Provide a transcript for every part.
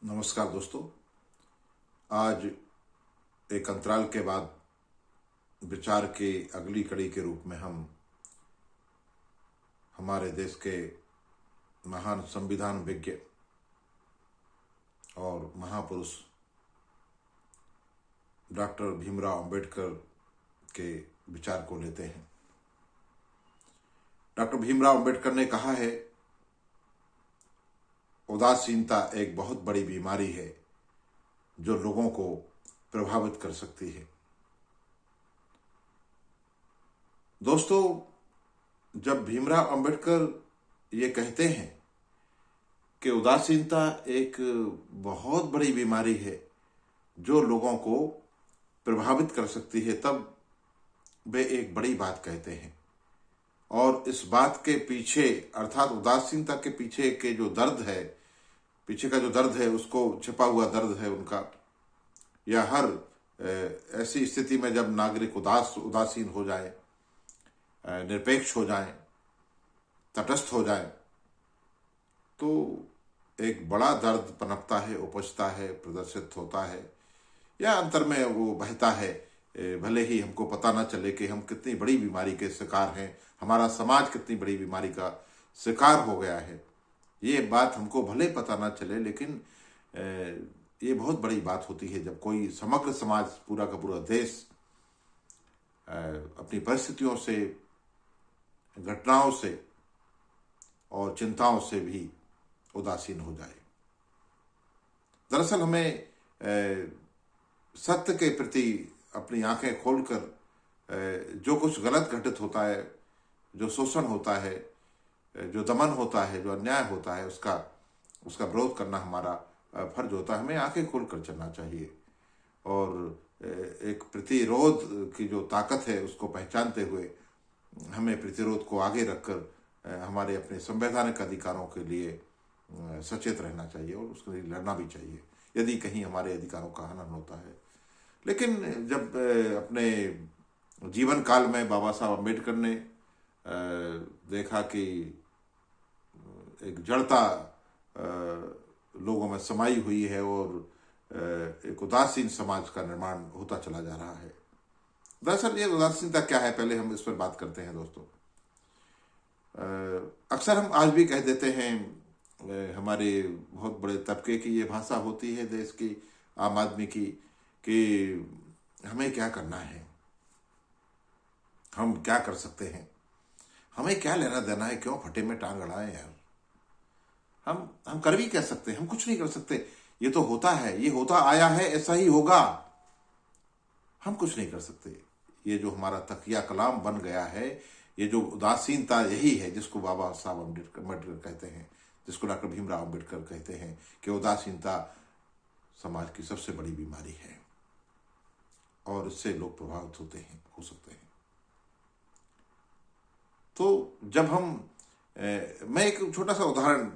नमस्कार दोस्तों। आज एक अंतराल के बाद विचार की अगली कड़ी के रूप में हम हमारे देश के महान संविधान विज्ञ और महापुरुष डॉक्टर भीमराव अंबेडकर के विचार को लेते हैं। डॉक्टर भीमराव अंबेडकर ने कहा है, उदासीनता एक बहुत बड़ी बीमारी है जो लोगों को प्रभावित कर सकती है। दोस्तों, जब भीमराव अंबेडकर ये कहते हैं कि उदासीनता एक बहुत बड़ी बीमारी है जो लोगों को प्रभावित कर सकती है, तब वे एक बड़ी बात कहते हैं। और इस बात के पीछे, अर्थात उदासीनता के पीछे के जो दर्द है, पीछे का जो दर्द है, उसको छिपा हुआ दर्द है उनका, या हर ऐसी स्थिति में जब नागरिक उदासीन हो जाए, निरपेक्ष हो जाए, तटस्थ हो जाए, तो एक बड़ा दर्द पनपता है, उपजता है, प्रदर्शित होता है, या अंतर में वो बहता है। भले ही हमको पता ना चले कि हम कितनी बड़ी बीमारी के शिकार हैं, हमारा समाज कितनी बड़ी बीमारी का शिकार हो गया है, ये बात हमको भले पता ना चले, लेकिन ये बहुत बड़ी बात होती है जब कोई समग्र समाज, पूरा का पूरा देश अपनी परिस्थितियों से, घटनाओं से और चिंताओं से भी उदासीन हो जाए। दरअसल हमें सत्य के प्रति अपनी आंखें खोलकर जो कुछ गलत घटित होता है, जो शोषण होता है, जो दमन होता है, जो अन्याय होता है, उसका विरोध करना हमारा फर्ज होता है। हमें आंखें खोलकर चलना चाहिए और एक प्रतिरोध की जो ताकत है उसको पहचानते हुए हमें प्रतिरोध को आगे रखकर हमारे अपने संवैधानिक अधिकारों के लिए सचेत रहना चाहिए और उसके लिए लड़ना भी चाहिए यदि कहीं हमारे अधिकारों का हनन होता है। लेकिन जब अपने जीवन काल में बाबा साहब अम्बेडकर ने देखा कि एक जड़ता लोगों में समाई हुई है और एक उदासीन समाज का निर्माण होता चला जा रहा है। दरअसल ये उदासीनता क्या है, पहले हम इस पर बात करते हैं। दोस्तों, अक्सर हम आज भी कह देते हैं, हमारे बहुत बड़े तबके की ये भाषा होती है देश की, आम आदमी की, कि हमें क्या करना है, हम क्या कर सकते हैं, हमें क्या लेना देना है, क्यों फटे में टांग अड़ाएं यार, हम कर भी क्या सकते हैं, हम कुछ नहीं कर सकते, ये तो होता है, ये होता आया है, ऐसा ही होगा, हम कुछ नहीं कर सकते। ये जो हमारा तकिया कलाम बन गया है, ये जो उदासीनता, यही है जिसको बाबा साहब अम्बेडकर कहते हैं, जिसको डॉक्टर भीमराव अम्बेडकर कहते हैं कि उदासीनता समाज की सबसे बड़ी बीमारी है और इससे लोग प्रभावित हो सकते हैं। तो जब मैं एक छोटा सा उदाहरण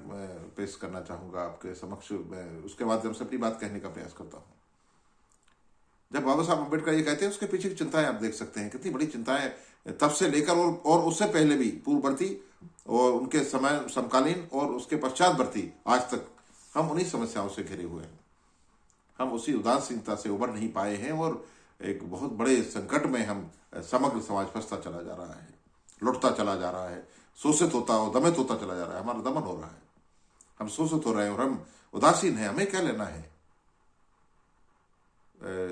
पेश करना चाहूंगा आपके समक्ष, उसके माध्यम से अपनी बात कहने का प्रयास करता हूं। जब बाबा साहब अम्बेडकर ये कहते हैं, उसके पीछे की चिंताएं आप देख सकते हैं, कितनी बड़ी चिंताएं तब से लेकर और उससे पहले भी, पूर्ववर्ती और उनके समय समकालीन और उसके पश्चातवर्ती आज तक हम उन्हीं समस्याओं से घिरे हुए हैं। हम उसी उदासीनता से उबर नहीं पाए हैं और एक बहुत बड़े संकट में हम समग्र समाज फंसता चला जा रहा है, लुटता चला जा रहा है, शोषित होता और दमित होता चला जा रहा है, हमारा दमन हो रहा है, हम शोषित हो रहे हैं और हम उदासीन हैं। हमें क्या लेना है?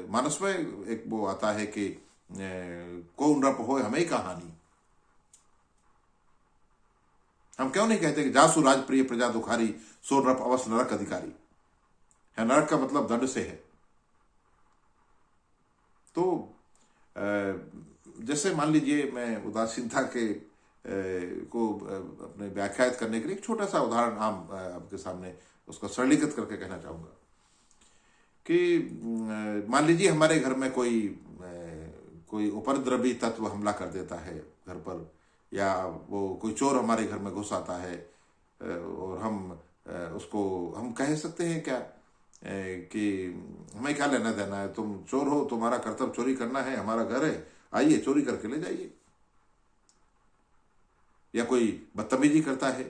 मानस में एक वो आता है कि को नृप हो हमें क्या हानि। हम क्यों नहीं कहते कि जासु राज प्रिय प्रजा दुखारी, सो नृप अवश्य नरक अधिकारी है। नरक का मतलब दंड से है। तो जैसे मान लीजिए, मैं उदासीनता के को अपने व्याख्यात करने के लिए एक छोटा सा उदाहरण आपके सामने उसको सरलीकृत करके कहना चाहूंगा कि मान लीजिए हमारे घर में कोई उपद्रवी तत्व हमला कर देता है घर पर, या वो कोई चोर हमारे घर में घुस आता है और हम कह सकते हैं क्या कि हमें क्या लेना देना है, तुम चोर हो, तुम्हारा कर्तव्य चोरी करना है, हमारा घर है, आइए चोरी करके ले जाइए। या कोई बदतमीजी करता है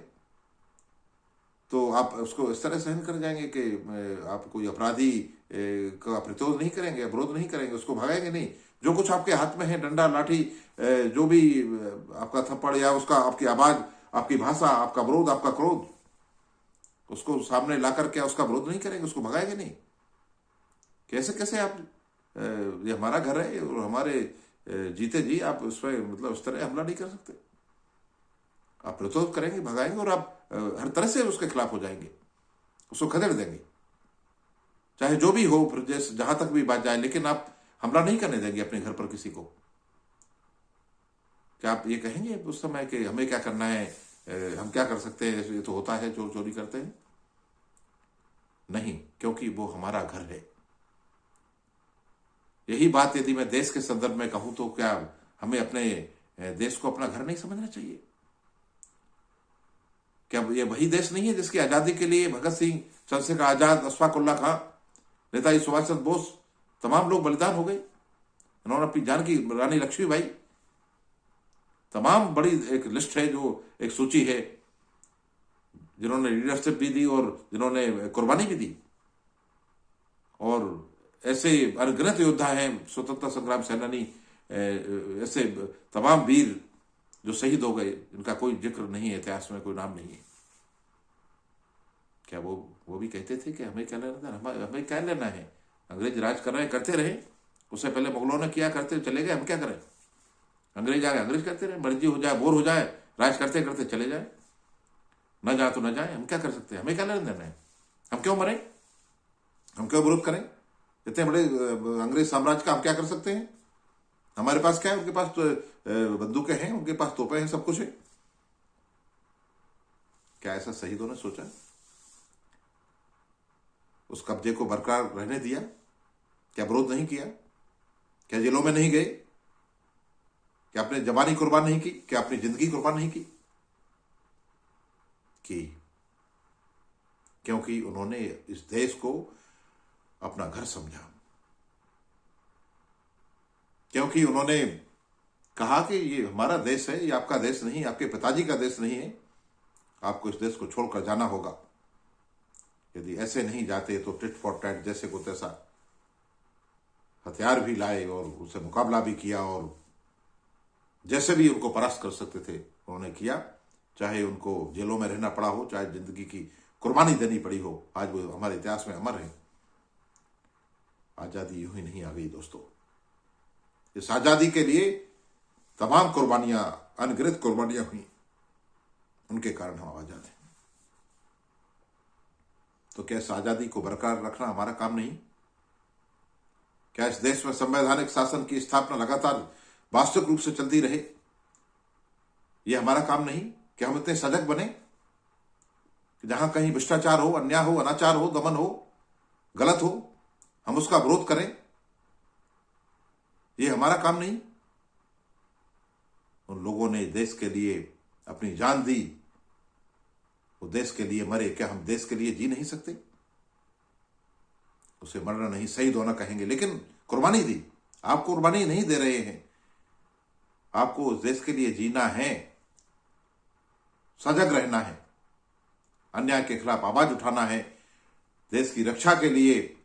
तो आप उसको इस तरह सहन कर जाएंगे कि आप कोई अपराधी का प्रतिरोध नहीं करेंगे, विरोध नहीं करेंगे, उसको भगाएंगे नहीं। जो कुछ आपके हाथ में है, डंडा लाठी, जो भी आपका थप्पड़ या उसका आपकी आवाज, आपकी भाषा, आपका विरोध, आपका क्रोध, उसको सामने ला करके उसका विरोध नहीं करेंगे, उसको भगाएंगे नहीं। कैसे कैसे आप, ये हमारा घर है और हमारे जीते जी आप उस पर मतलब उस तरह हमला नहीं कर सकते। आप प्रतिरोध करेंगे, भगाएंगे और आप हर तरह से उसके खिलाफ हो जाएंगे, उसको खदेड़ देंगे, चाहे जो भी हो, फिर जैसे जहां तक भी बात जाए, लेकिन आप हमला नहीं करने देंगे अपने घर पर किसी को। क्या आप ये कहेंगे उस समय कि हमें क्या करना है, हम क्या कर सकते हैं, ये तो होता है, चोर चोरी करते हैं? नहीं, क्योंकि वो हमारा घर है। यही बात यदि मैं देश के संदर्भ में कहूं तो क्या हमें अपने देश को अपना घर नहीं समझना चाहिए? क्या ये वही देश नहीं है जिसकी आजादी के लिए भगत सिंह, चंद्रशेखर आजाद, अशफाक उल्ला खां, नेताजी सुभाष चंद्र बोस, तमाम लोग बलिदान हो गए? उन्होंने अपनी जान की, रानी लक्ष्मीबाई, तमाम बड़ी एक लिस्ट है, जो एक सूची है, जिन्होंने लीडरशिप भी दी और जिन्होंने कुर्बानी भी दी। और ऐसे अनगिनत योद्धा हैं, स्वतंत्रता संग्राम सेनानी, ऐसे तमाम वीर जो शहीद हो गए, इनका कोई जिक्र नहीं है, इतिहास में कोई नाम नहीं है। क्या वो भी कहते थे कि हमें क्या लेना था, हमें क्या लेना है, अंग्रेज राज कर रहे हैं, करते रहे, उससे पहले मुगलों ने किया, करते चले गए, हम क्या करें? अंग्रेज आ गए, अंग्रेज करते रहे, मर्जी हो जाए, बोर हो जाए, राज करते करते चले जाए, न जाए तो न जाए, हम क्या कर सकते हैं? हमें क्या लेना देना है? हम क्यों मरें, हम क्यों विरोध करें? इतने बड़े अंग्रेज साम्राज्य का हम क्या कर सकते हैं? हमारे पास क्या है, उनके पास तो बंदूकें हैं, उनके पास तोपें हैं, सब कुछ है। क्या ऐसा शहीदों ने सोचा? उस कब्जे को बरकरार रहने दिया? क्या विरोध नहीं किया? क्या जेलों में नहीं गए? क्या अपने जवानी कुर्बान नहीं की? क्या अपनी जिंदगी कुर्बान नहीं की? क्योंकि उन्होंने इस देश को अपना घर समझा, क्योंकि उन्होंने कहा कि ये हमारा देश है, ये आपका देश नहीं, आपके पिताजी का देश नहीं है, आपको इस देश को छोड़कर जाना होगा। यदि ऐसे नहीं जाते तो टिट फॉर टैट, जैसे को तैसा हथियार भी लाए और उससे मुकाबला भी किया, और जैसे भी उनको परास्त कर सकते थे उन्होंने किया, चाहे उनको जेलों में रहना पड़ा हो, चाहे जिंदगी की कुर्बानी देनी पड़ी हो। आज वो हमारे इतिहास में अमर है। आजादी यूं ही नहीं आ गई दोस्तों, इस आजादी के लिए तमाम कुर्बानियां, अनगिनत कुर्बानियां हुई, उनके कारण हम आजाद हैं। तो क्या इस आजादी को बरकरार रखना हमारा काम नहीं? क्या इस देश में संवैधानिक शासन की स्थापना लगातार वास्तविक रूप से चलती रहे, यह हमारा काम नहीं? क्या हम इतने सजग बने कि जहां कहीं भ्रष्टाचार हो, अन्याय हो, अनाचार हो, दमन हो, गलत हो, हम उसका विरोध करें? यह हमारा काम नहीं? उन लोगों ने देश के लिए अपनी जान दी, वो देश के लिए मरे, क्या हम देश के लिए जी नहीं सकते? उसे मरना नहीं, शहीद होना कहेंगे, लेकिन कुर्बानी दी। आप कुर्बानी नहीं दे रहे हैं, आपको उस देश के लिए जीना है, सजग रहना है, अन्याय के खिलाफ आवाज उठाना है, देश की रक्षा के लिए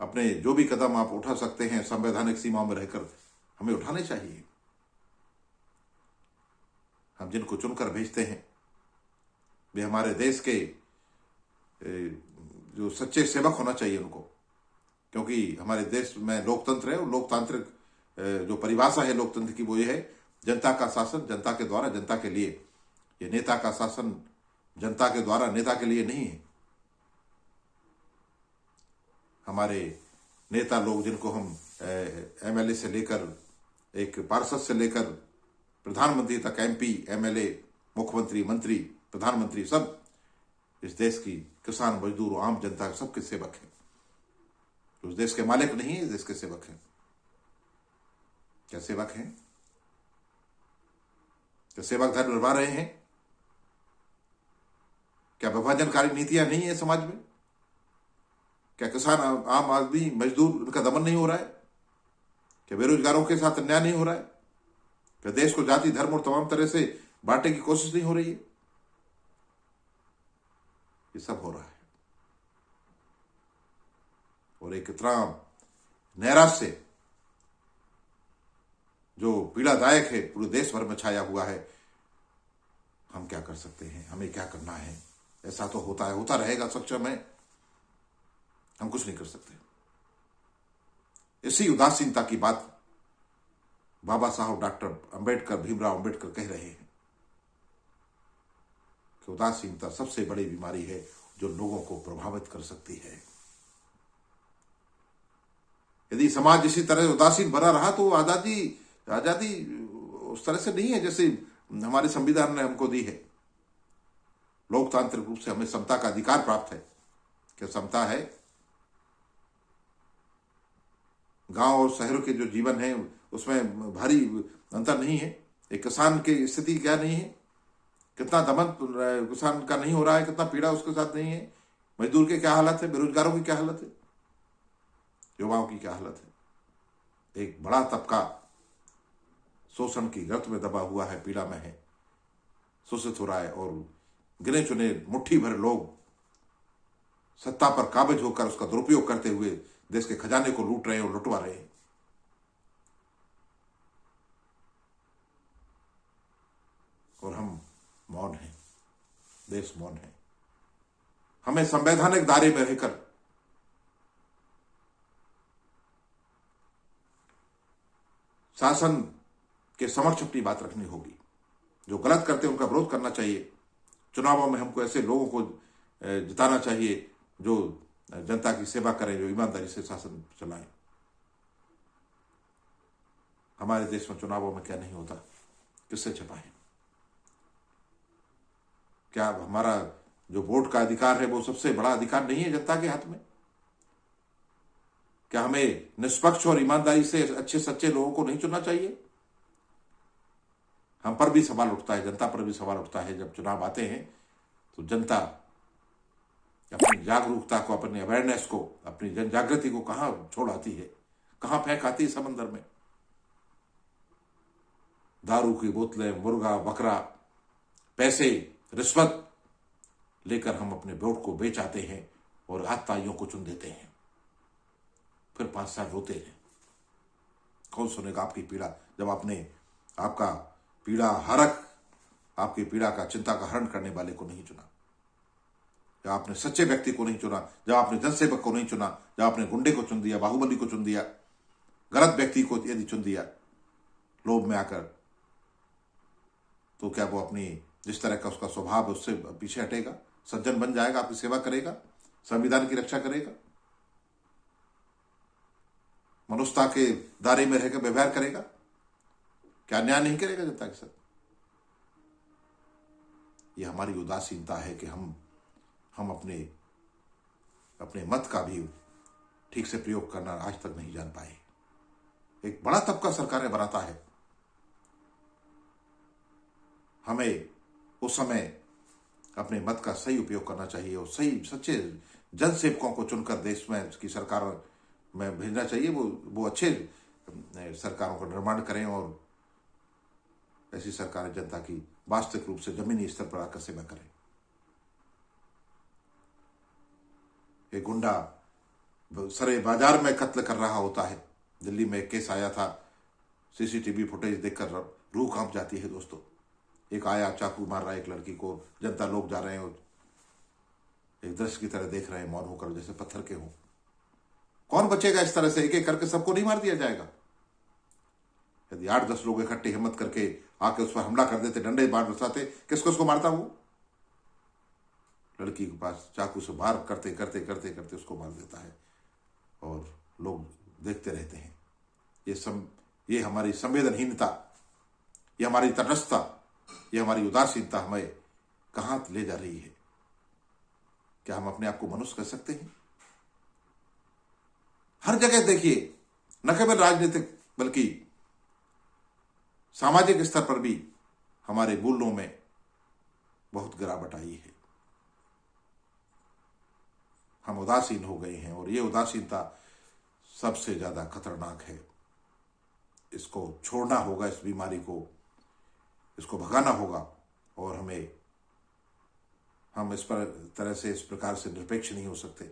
अपने जो भी कदम आप उठा सकते हैं संवैधानिक सीमाओं में रहकर हमें उठाने चाहिए। हम जिनको चुनकर भेजते हैं वे हमारे देश के जो सच्चे सेवक होना चाहिए उनको, क्योंकि हमारे देश में लोकतंत्र है, और लोकतांत्रिक जो परिभाषा है लोकतंत्र की वो ये है, जनता का शासन जनता के द्वारा जनता के लिए। ये नेता का शासन जनता के द्वारा नेता के लिए नहीं है। हमारे नेता लोग जिनको हम एमएलए से लेकर, एक पार्षद से लेकर प्रधानमंत्री तक, एमपी, एमएलए, मुख्यमंत्री, मंत्री, प्रधानमंत्री, सब इस देश की किसान, मजदूर, आम जनता, सबके सेवक हैं। उस देश के मालिक नहीं है, देश के सेवक हैं। क्या सेवक हैं? क्या सेवक धर्म निभा रहे हैं? क्या विभाजनकारी नीतियां नहीं है समाज में? क्या किसान, आम आदमी, मजदूर, उनका दमन नहीं हो रहा है? क्या बेरोजगारों के साथ अन्याय नहीं हो रहा है? क्या देश को जाति, धर्म और तमाम तरह से बांटने की कोशिश नहीं हो रही है? ये सब हो रहा है। और एक इतना नैराश्य जो पीड़ादायक है पूरे देश भर में छाया हुआ है। हम क्या कर सकते हैं, हमें क्या करना है? ऐसा तो होता है, होता रहेगा सक्षम में, हम कुछ नहीं कर सकते। इसी उदासीनता की बात बाबा साहब डॉक्टर अंबेडकर, भीमराव अंबेडकर कह रहे हैं कि उदासीनता सबसे बड़ी बीमारी है जो लोगों को प्रभावित कर सकती है। यदि समाज इसी तरह उदासीन भरा रहा तो आजादी उस तरह से नहीं है जैसे हमारे संविधान ने हमको दी है। लोकतांत्रिक रूप से हमें समता का अधिकार प्राप्त है। क्या समता है? गांव और शहरों के जो जीवन है उसमें भारी अंतर नहीं है। एक किसान की स्थिति क्या नहीं है, कितना दमन किसान का नहीं हो रहा है, कितना पीड़ा उसके साथ नहीं है। मजदूर के क्या हालत है, बेरोजगारों की क्या हालत है, युवाओं की क्या हालत है। एक बड़ा तबका शोषण की गर्त में दबा हुआ है, पीड़ा में है, शोषित हो रहा है। और गिने चुने मुट्ठी भर लोग सत्ता पर काबिज होकर उसका दुरुपयोग करते हुए देश के खजाने को लूट रहे हैं और लुटवा रहे हैं। और हम मौन हैं, देश मौन है। हमें संवैधानिक दायरे में रहकर शासन के समक्ष अपनी बात रखनी होगी। जो गलत करते हैं उनका विरोध करना चाहिए। चुनावों में हमको ऐसे लोगों को जिताना चाहिए जो जनता की सेवा करें, जो ईमानदारी से शासन चलाएं। हमारे देश में चुनावों में क्या नहीं होता, किससे छिपाएं? क्या हमारा जो वोट का अधिकार है वो सबसे बड़ा अधिकार नहीं है जनता के हाथ में? क्या हमें निष्पक्ष और ईमानदारी से अच्छे सच्चे लोगों को नहीं चुनना चाहिए? हम पर भी सवाल उठता है, जनता पर भी सवाल उठता है। जब चुनाव आते हैं तो जनता अपनी जागरूकता को, अपनी अवेयरनेस को, अपनी जन जागृति को कहां छोड़ आती है, कहां फेंक आती है समंदर में। दारू की बोतलें, मुर्गा बकरा, पैसे, रिश्वत लेकर हम अपने वोट को बेच आते हैं और आतताइयों को चुन देते हैं। फिर 5 साल रोते हैं। कौन सुनेगा आपकी पीड़ा जब आपका पीड़ा हरक, आपकी पीड़ा का, चिंता का हरण करने वाले को नहीं चुना, जब आपने सच्चे व्यक्ति को नहीं चुना, जब आपने जनसेवक को नहीं चुना, जब आपने गुंडे को चुन दिया, बाहुबली को चुन दिया, गलत व्यक्ति को यदि चुन दिया लोभ में आकर, तो क्या वो अपनी जिस तरह का उसका स्वभाव उससे पीछे हटेगा? सज्जन बन जाएगा, आपकी सेवा करेगा, संविधान की रक्षा करेगा, मनुष्यता के दायरे में रहकर व्यवहार करेगा? क्या अन्याय नहीं करेगा जनता के साथ? ये हमारी उदासीनता है कि हम अपने मत का भी ठीक से प्रयोग करना आज तक नहीं जान पाए। एक बड़ा तबका सरकारें बनाता है। हमें उस समय अपने मत का सही उपयोग करना चाहिए और सही सच्चे जनसेवकों को चुनकर देश में की सरकार में भेजना चाहिए। वो अच्छे सरकारों का निर्माण करें और ऐसी सरकारें जनता की वास्तविक रूप से जमीनी स्तर पर आकर सेवा करें। एक गुंडा सरे बाजार में कत्ल कर रहा होता है। दिल्ली में एक केस आया था, सीसीटीवी फुटेज देखकर रूह कांप जाती है दोस्तों। एक आया, चाकू मार रहा है एक लड़की को, जनता लोग जा रहे हैं और एक दृश्य की तरह देख रहे हैं मौन होकर, जैसे पत्थर के हों। कौन बचेगा इस तरह से? एक एक करके सबको नहीं मार दिया जाएगा। यदि 8-10 लोग इकट्ठे हिम्मत करके आके उस पर हमला कर देते, डंडे मार बरसाते, किसको मारता? वो लड़की के पास चाकू से वार करते करते करते करते उसको मार देता है और लोग देखते रहते हैं। ये हमारी संवेदनहीनता, ये हमारी तटस्थता, ये हमारी उदासीनता हमें कहां ले जा रही है? क्या हम अपने आप को मनुष्य कह सकते हैं? हर जगह देखिए, न केवल राजनीतिक बल्कि सामाजिक स्तर पर भी हमारे मूल्यों में बहुत गिरावट आई है। हम उदासीन हो गए हैं और ये उदासीनता सबसे ज्यादा खतरनाक है। इसको छोड़ना होगा, इस बीमारी को, इसको भगाना होगा और हमें हम इस पर तरह से, इस प्रकार से निरपेक्ष नहीं हो सकते,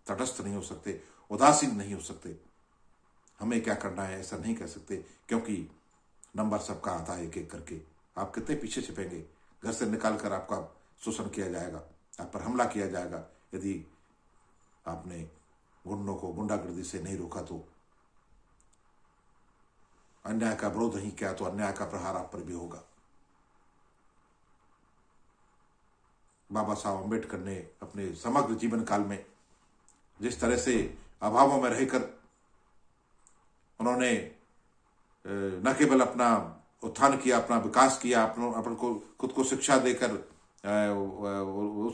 तटस्थ नहीं हो सकते, उदासीन नहीं हो सकते। हमें क्या करना है ऐसा नहीं कह सकते, क्योंकि नंबर सबका आता है एक एक करके। आप कितने पीछे छिपेंगे? घर से निकाल कर आपका शोषण किया जाएगा, आप पर हमला किया जाएगा यदि आपने गुंडों को गुंडागर्दी से नहीं रोका तो। अन्याय का विरोध नहीं किया तो अन्याय का प्रहार आप पर भी होगा। बाबा साहब अम्बेडकर ने अपने समग्र जीवन काल में जिस तरह से अभावों में रहकर उन्होंने न केवल अपना उत्थान किया, अपना विकास किया, अपन को खुद को शिक्षा देकर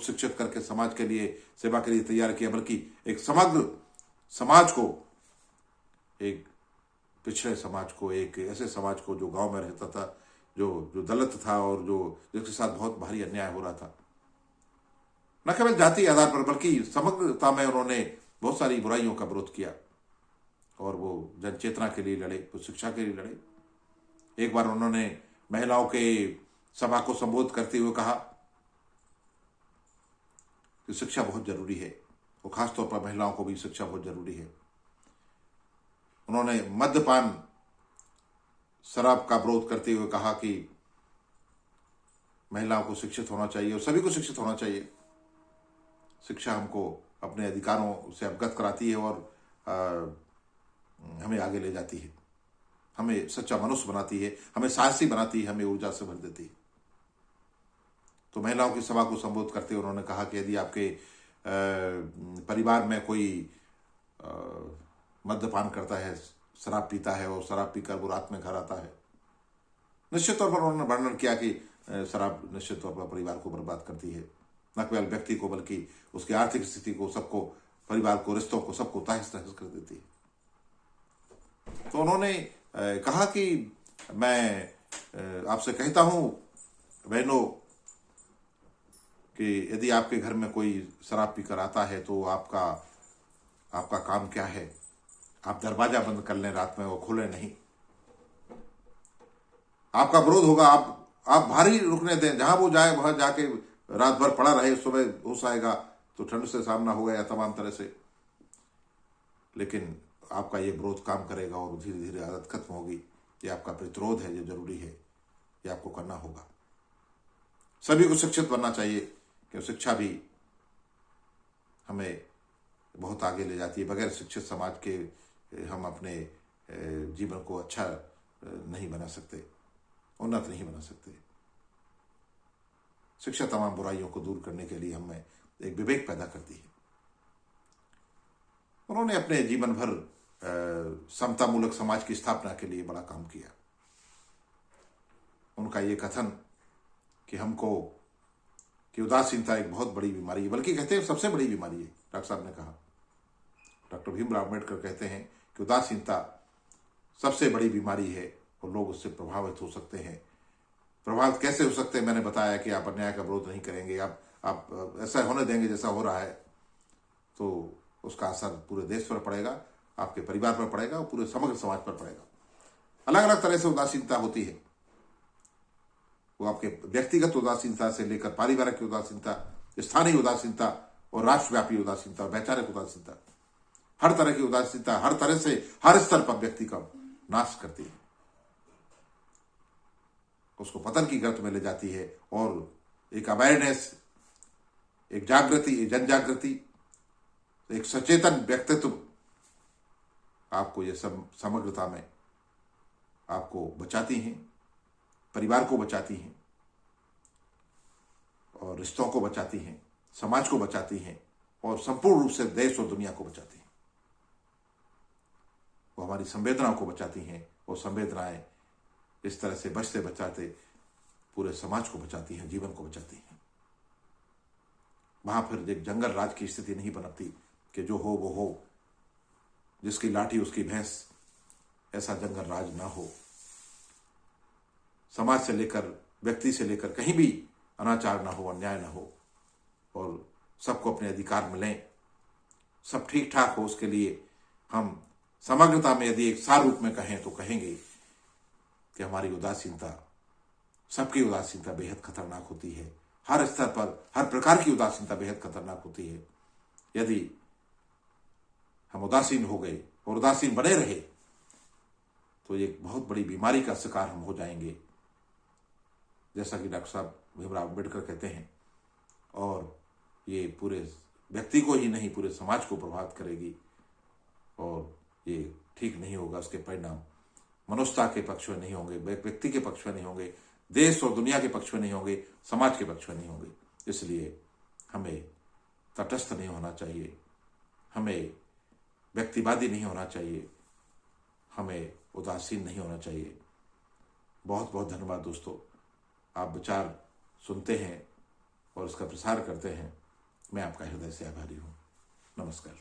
शिक्षित करके समाज के लिए, सेवा के लिए तैयार किया, बल्कि एक समग्र समाज को, एक पिछड़े समाज को, एक ऐसे समाज को जो गांव में रहता था, जो दलित था और जो जिसके साथ बहुत भारी अन्याय हो रहा था, न केवल जाति आधार पर बल्कि समग्रता में उन्होंने बहुत सारी बुराइयों का विरोध किया और वो जन चेतना के लिए लड़े, वो शिक्षा के लिए लड़े। एक बार उन्होंने महिलाओं के सभा को संबोधित करते हुए कहा कि शिक्षा बहुत जरूरी है, और खासतौर पर महिलाओं को भी शिक्षा बहुत जरूरी है। उन्होंने मद्यपान, शराब का विरोध करते हुए कहा कि महिलाओं को शिक्षित होना चाहिए और सभी को शिक्षित होना चाहिए। शिक्षा हमको अपने अधिकारों से अवगत कराती है और हमें आगे ले जाती है, हमें सच्चा मनुष्य बनाती है, हमें साहसी बनाती है, हमें ऊर्जा से भर देती है। तो महिलाओं की सभा को संबोधित करते हुए उन्होंने कहा कि यदि आपके परिवार में कोई मद्यपान करता है, शराब पीता है और शराब पीकर वो रात में घर आता है, निश्चित तौर पर उन्होंने वर्णन किया कि शराब निश्चित तौर पर परिवार को बर्बाद करती है, न केवल व्यक्ति को बल्कि उसकी आर्थिक स्थिति को, सबको, परिवार को, रिश्तों को, सबको तहस नहस कर देती है। तो उन्होंने कहा कि मैं आपसे कहता हूं बहनों कि यदि आपके घर में कोई शराब पीकर आता है तो आपका काम क्या है? आप दरवाजा बंद कर लें, रात में वो खोलें नहीं। आपका विरोध होगा, आप भारी रुकने दें, जहां वो जाए वहां जाके रात भर पड़ा रहे, सुबह होश आएगा तो ठंड से सामना होगा या तमाम तरह से, लेकिन आपका ये विरोध काम करेगा और धीरे धीरे आदत खत्म होगी। ये आपका प्रतिरोध है, जो जरूरी है, ये आपको करना होगा। सभी को शिक्षित बनना चाहिए, क्योंकि शिक्षा भी हमें बहुत आगे ले जाती है। बगैर शिक्षित समाज के हम अपने जीवन को अच्छा नहीं बना सकते, उन्नत नहीं बना सकते। शिक्षा तमाम बुराइयों को दूर करने के लिए हमें एक विवेक पैदा करती है। उन्होंने अपने जीवन भर समतामूलक समाज की स्थापना के लिए बड़ा काम किया। उनका ये कथन कि उदासीनता एक बहुत बड़ी बीमारी है, बल्कि कहते हैं सबसे बड़ी बीमारी है। डॉक्टर साहब ने कहा, डॉक्टर भीमराव अम्बेडकर कहते हैं कि उदासीनता सबसे बड़ी बीमारी है और लोग उससे प्रभावित हो सकते हैं। प्रभावित कैसे हो सकते हैं? मैंने बताया कि आप अन्याय का विरोध नहीं करेंगे, आप ऐसा होने देंगे जैसा हो रहा है, तो उसका असर पूरे देश पर पड़ेगा, आपके परिवार पर पड़ेगा और पूरे समग्र समाज पर पड़ेगा। अलग अलग तरह से उदासीनता होती है, वो आपके व्यक्तिगत उदासीनता से लेकर पारिवारिक उदासीनता, स्थानीय उदासीनता और राष्ट्रव्यापी उदासीनता, वैचारिक उदासीनता, हर तरह की उदासीनता हर तरह से हर स्तर पर व्यक्ति का नाश करती है, उसको पतन की गर्त में ले जाती है। और एक अवेयरनेस, एक जागृति, एक जन जागृति, एक सचेतन व्यक्तित्व आपको ये सब समग्रता में आपको बचाती हैं, परिवार को बचाती हैं और रिश्तों को बचाती हैं, समाज को बचाती हैं और संपूर्ण रूप से देश और दुनिया को बचाती हैं। वो हमारी संवेदनाओं को बचाती हैं और संवेदनाएं इस तरह से बचते बचाते पूरे समाज को बचाती हैं, जीवन को बचाती हैं। वहां फिर एक जंगल राज की स्थिति नहीं बनती कि जो हो वो हो, जिसकी लाठी उसकी भैंस, ऐसा जंगल राज ना हो। समाज से लेकर, व्यक्ति से लेकर कहीं भी अनाचार ना हो, अन्याय ना हो और सबको अपने अधिकार मिलें, सब ठीक ठाक हो। उसके लिए हम समग्रता में यदि एक सार रूप में कहें तो कहेंगे कि हमारी उदासीनता, सबकी उदासीनता बेहद खतरनाक होती है। हर स्तर पर हर प्रकार की उदासीनता बेहद खतरनाक होती है। यदि हम उदासीन हो गए और उदासीन बने रहे तो एक बहुत बड़ी बीमारी का शिकार हम हो जाएंगे, जैसा कि डॉक्टर साहब भीमराव अम्बेडकर कहते हैं। और ये पूरे व्यक्ति को ही नहीं, पूरे समाज को प्रभावित करेगी और ये ठीक नहीं होगा। उसके परिणाम मनुष्यता के पक्ष में नहीं होंगे, व्यक्ति के पक्ष में नहीं होंगे, देश और दुनिया के पक्ष में नहीं होंगे, समाज के पक्ष में नहीं होंगे। इसलिए हमें तटस्थ नहीं होना चाहिए, हमें व्यक्तिवादी नहीं होना चाहिए, हमें उदासीन नहीं होना चाहिए। बहुत बहुत धन्यवाद दोस्तों, आप विचार सुनते हैं और उसका प्रसार करते हैं। मैं आपका हृदय से आभारी हूँ। नमस्कार।